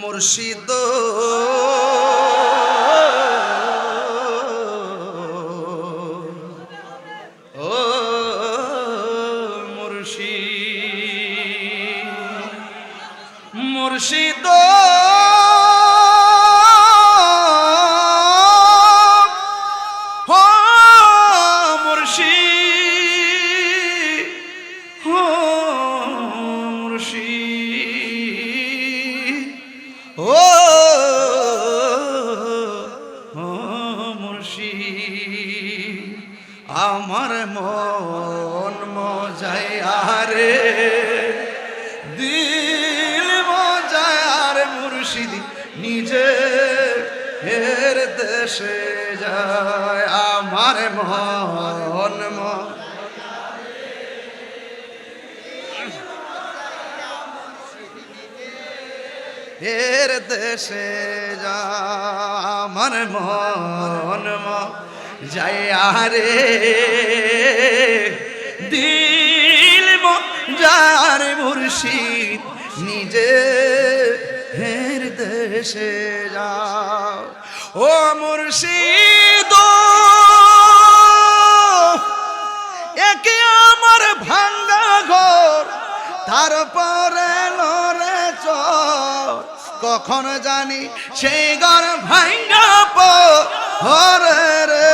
মুর্শিদ ও মুর্শিদ মুর্শিদ আমার মন মজায় রে দিল মজায় মুর্শিদ নিজে হের দেশে যায় আমার মন হের দেশে যায় আমার মন যাইয়া রে দিল মজার মুর্শিদ নিজে হের দেশে যাও ও মুর্শিদ একে আমার ভাঙ্গা ঘর তারপরে লরে চর কখন জানি সেই ঘর ভাঙ্গা পরে রে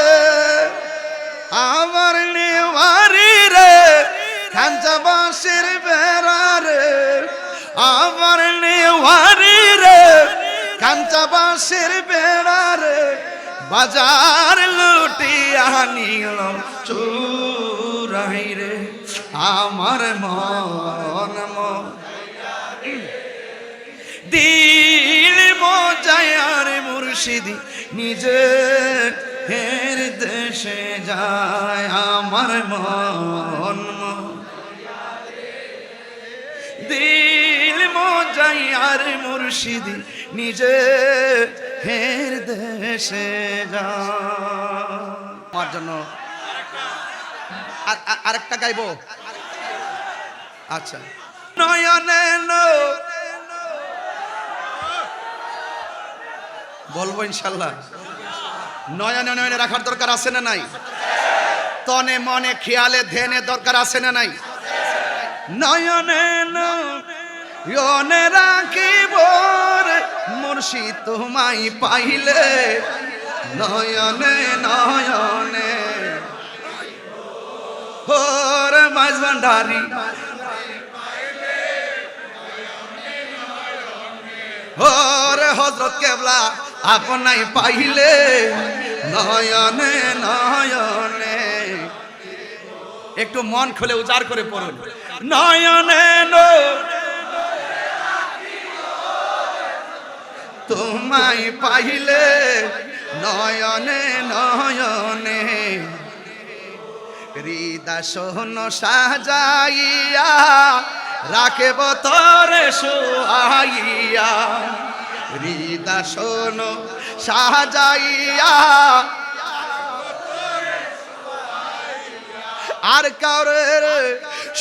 আমার নেওয়ারি রে খাঞ্চা বাঁশের বেড়া রে আমার নেওয়ারি রে খাঞ্চা বাঁশের বেড়া রে বাজার লুটিয়া নিল চুরাই রে আমার মন দিল মজায়ার মুর্শিদি নিজে হের দেশে যায় আমার মন দিল মজায়ার মুর্শিদি নিজে হের দেশে যায় আমার জন্য আরেকটা গাইবো আচ্ছা নয়নে বলবো ইনশাল্লাহ নয়নে নয়নে রাখার দরকার আছে না নাই তনে মনে খেয়ালে ধ্যানে দরকার আছে না নাই নয়নে নয়নে রাখিব মুর্শিদ তোমায় পাইলে নয়নে নয়নে ওর মাঝ ভান্ডারি ওরে হযরত কেবলা আপনাই পাইলে নয়নে নয়নে একটু মন খুলে উজাড় করে পড়ুন নয়নে তোমায় পাইলে নয়নে নয়নে হৃদয় সোহন সাজাইয়া রাখব তোরে শুয়াইয়া হৃদয় সোহন সাজাইয়া আর কাউরে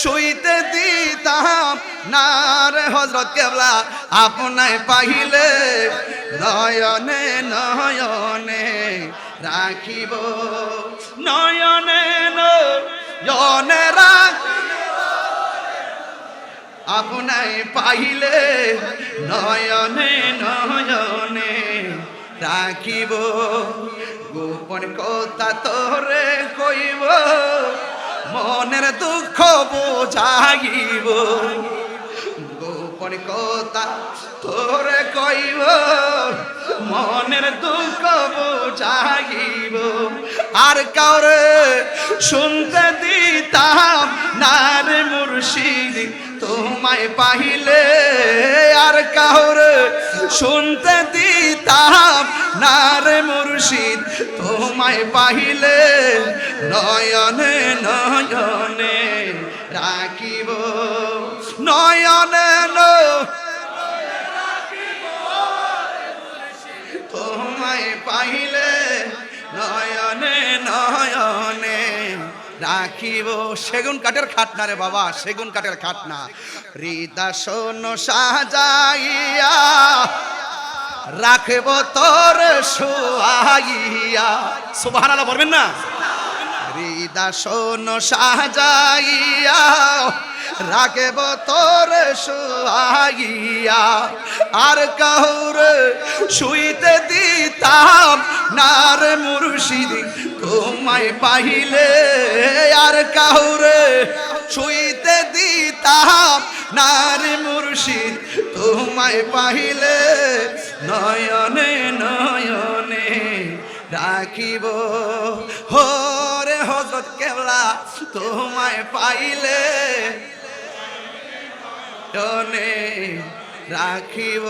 শুইতে দিতাম না রে হযরত কেবলা আপনায় পাইলে নয়নে নয়নে রাখিব নয়নে নয়নে আপনায় পাইলে নয়নে নয়নে রাখিব গোপন কথা তোরে কইব মনের দুঃখ বোঝাইব গোপন কথা তোরে কইব মনের দুঃখ বোঝাইব আর কাউরে শুনতে দিতাম না রে মুর্শিদ তোমায় পাইলে আর কাউরে শুনতে দিতাম না রে মুর্শিদ তোমায় পাইলে নয়নে নয়নে রাখিব নয়নে তোমায় পাইলে নয়নে নয়নে রাখিব সেগুন কাঠের খাটনা রে বাবা সেগুন কাঠের খাটনা হৃদয় সোন সাজাইয়া রাখব তোর সোয়াইয়া। সুবহানাল্লাহ বলবেন না? হৃদয় সাজাইয়া রাখব তোর সোয়াইয়া, আর কাউরে শুইতে দিতাম না রে মুর্শিদ তোমায় পাইলে, আর কাউরে শুইতে দিতাম না রে মুর্শিদ তোমায় পাইলে, নয়নে নয়নে রাখিব হরে হযরত কেবলা তোমায় পাইলে, নয়নে রাখিব।